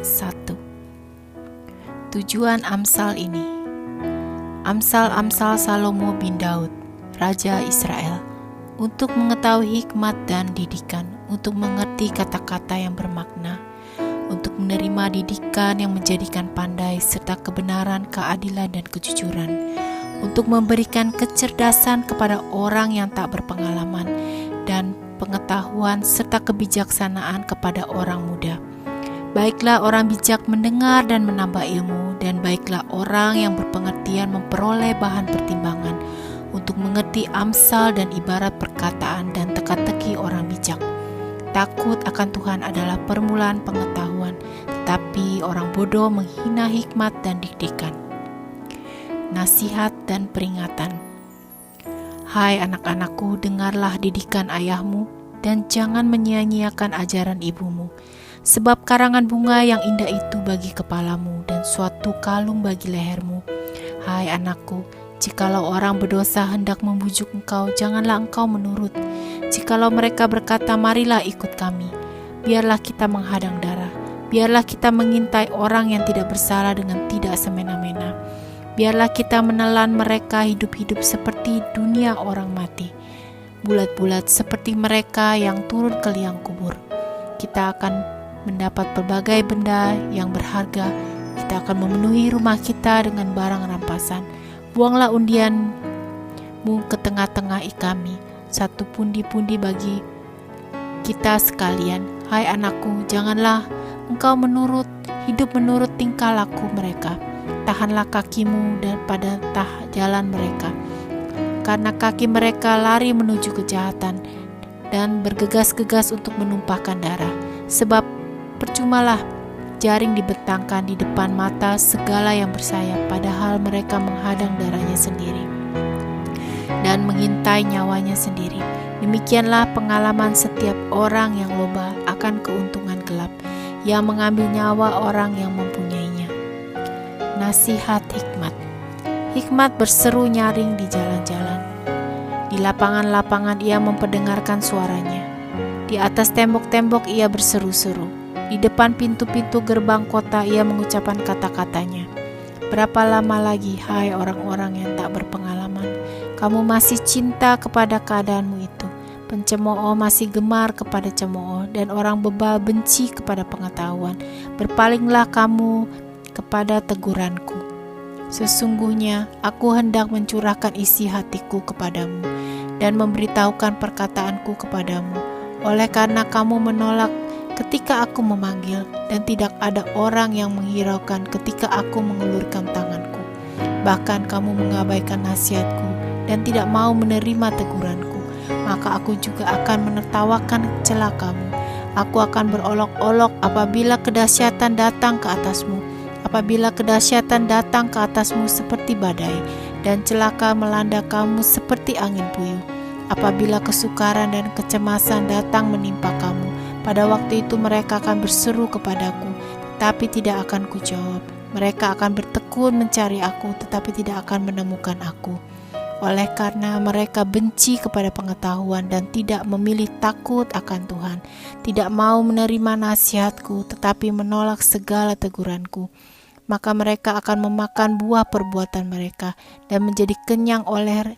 1. Tujuan Amsal ini. Amsal-amsal Salomo bin Daud, Raja Israel, untuk mengetahui hikmat dan didikan, untuk mengerti kata-kata yang bermakna, untuk menerima didikan yang menjadikan pandai, serta kebenaran, keadilan, dan kejujuran, untuk memberikan kecerdasan kepada orang yang tak berpengalaman, dan pengetahuan serta kebijaksanaan kepada orang muda. Baiklah orang bijak mendengar dan menambah ilmu, dan baiklah orang yang berpengertian memperoleh bahan pertimbangan untuk mengerti amsal dan ibarat perkataan dan teka-teki orang bijak. Takut akan Tuhan adalah permulaan pengetahuan, tetapi orang bodoh menghina hikmat dan didikan. Nasihat dan peringatan. Hai anak-anakku, dengarlah didikan ayahmu, dan jangan menyia-nyiakan ajaran ibumu. Sebab karangan bunga yang indah itu bagi kepalamu, dan suatu kalung bagi lehermu. Hai anakku, jikalau orang berdosa hendak membujuk engkau, janganlah engkau menurut. Jikalau mereka berkata, marilah ikut kami, biarlah kita menghadang darah. Biarlah kita mengintai orang yang tidak bersalah dengan tidak semena-mena. Biarlah kita menelan mereka hidup-hidup seperti dunia orang mati, bulat-bulat seperti mereka yang turun ke liang kubur. Kita akan mendapat berbagai benda yang berharga. Kita akan memenuhi rumah kita dengan barang rampasan. Buanglah undianmu ke tengah-tengah kami, satu pundi-pundi bagi kita sekalian. Hai anakku, janganlah engkau hidup menurut tingkah laku mereka. Tahanlah kakimu daripada jalan mereka, karena kaki mereka lari menuju kejahatan dan bergegas-gegas untuk menumpahkan darah. Sebab percumalah jaring dibentangkan di depan mata segala yang bersayap, padahal mereka menghadang darahnya sendiri dan mengintai nyawanya sendiri. Demikianlah pengalaman setiap orang yang loba akan keuntungan gelap, yang mengambil nyawa orang yang mempunyainya. Nasihat hikmat. Hikmat berseru nyaring di jalan-jalan. Di lapangan-lapangan ia memperdengarkan suaranya. Di atas tembok-tembok ia berseru-seru. Di depan pintu-pintu gerbang kota ia mengucapkan kata-katanya. Berapa lama lagi, hai orang-orang yang tak berpengalaman, kamu masih cinta kepada keadaanmu itu? Pencemooh masih gemar kepada cemooh, dan orang bebal benci kepada pengetahuan. Berpalinglah kamu kepada teguranku. Sesungguhnya aku hendak mencurahkan isi hatiku kepadamu dan memberitahukan perkataanku kepadamu. Oleh karena kamu menolak ketika aku memanggil, dan tidak ada orang yang menghiraukan ketika aku mengulurkan tanganku. Bahkan kamu mengabaikan nasihatku dan tidak mau menerima teguranku, maka aku juga akan menertawakan celah kamu. Aku akan berolok-olok apabila kedahsyatan datang ke atasmu. Apabila kedahsyatan datang ke atasmu seperti badai, dan celaka melanda kamu seperti angin puyuh. Apabila kesukaran dan kecemasan datang menimpa kamu, pada waktu itu mereka akan berseru kepadaku, tetapi tidak akan kujawab. Mereka akan bertekun mencari aku, tetapi tidak akan menemukan aku. Oleh karena mereka benci kepada pengetahuan dan tidak memilih takut akan Tuhan, tidak mau menerima nasihatku, tetapi menolak segala teguranku, maka mereka akan memakan buah perbuatan mereka dan menjadi kenyang oleh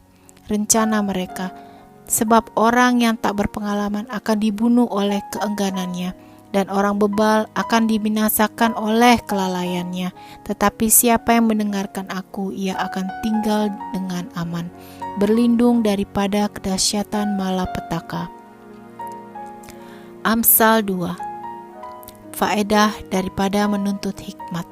rencana mereka. Sebab orang yang tak berpengalaman akan dibunuh oleh keengganannya, dan orang bebal akan dibinasakan oleh kelalaiannya. Tetapi siapa yang mendengarkan aku, ia akan tinggal dengan aman, berlindung daripada kedahsyatan malapetaka. Amsal 2. Faedah daripada menuntut hikmat.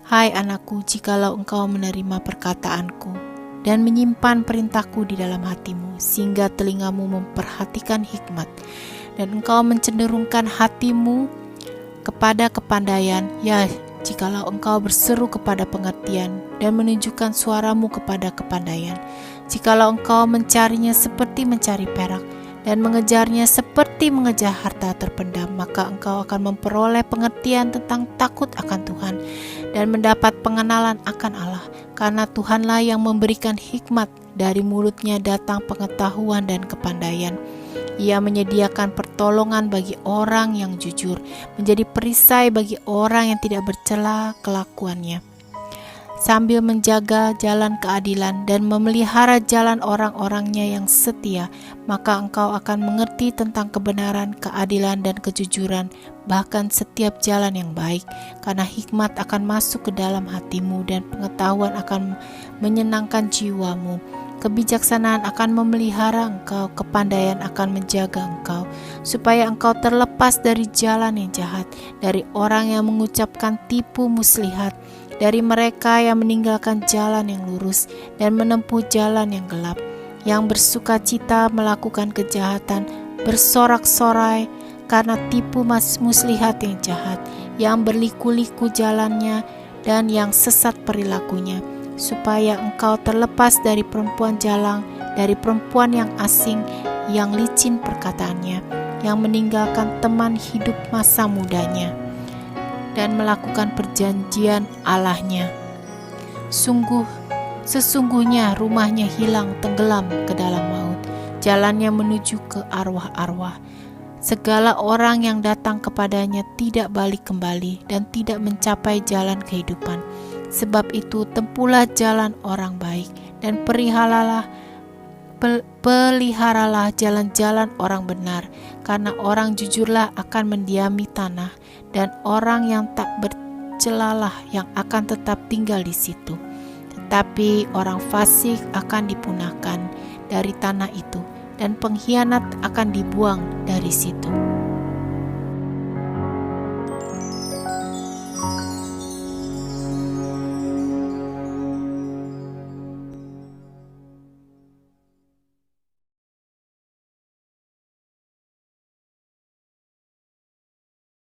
Hai anakku, jikalau engkau menerima perkataanku dan menyimpan perintahku di dalam hatimu, sehingga telingamu memperhatikan hikmat, dan engkau mencenderungkan hatimu kepada kepandaian, ya, jikalau engkau berseru kepada pengertian dan menunjukkan suaramu kepada kepandaian, jikalau engkau mencarinya seperti mencari perak dan mengejarnya seperti mengejar harta terpendam, maka engkau akan memperoleh pengertian tentang takut akan Tuhan dan mendapat pengenalan akan Allah, karena Tuhanlah yang memberikan hikmat, dari mulutnya datang pengetahuan dan kepandaian. Ia menyediakan pertolongan bagi orang yang jujur, menjadi perisai bagi orang yang tidak bercela kelakuannya, sambil menjaga jalan keadilan dan memelihara jalan orang-orangnya yang setia. Maka engkau akan mengerti tentang kebenaran, keadilan, dan kejujuran, bahkan setiap jalan yang baik, karena hikmat akan masuk ke dalam hatimu dan pengetahuan akan menyenangkan jiwamu. Kebijaksanaan akan memelihara engkau, kepandaian akan menjaga engkau, supaya engkau terlepas dari jalan yang jahat, dari orang yang mengucapkan tipu muslihat, dari mereka yang meninggalkan jalan yang lurus dan menempuh jalan yang gelap, yang bersuka cita melakukan kejahatan, bersorak-sorai karena tipu muslihat yang jahat, yang berliku-liku jalannya dan yang sesat perilakunya, supaya engkau terlepas dari perempuan jalang, dari perempuan yang asing, yang licin perkataannya, yang meninggalkan teman hidup masa mudanya dan melakukan perjanjian Allahnya. Sesungguhnya rumahnya hilang tenggelam ke dalam maut, jalannya menuju ke arwah-arwah. Segala orang yang datang kepadanya tidak balik kembali dan tidak mencapai jalan kehidupan. Sebab itu tempuhlah jalan orang baik dan peliharalah jalan-jalan orang benar, karena orang jujurlah akan mendiami tanah, dan orang yang tak bercelalah yang akan tetap tinggal di situ. Tetapi orang fasik akan dipunahkan dari tanah itu, dan pengkhianat akan dibuang dari situ.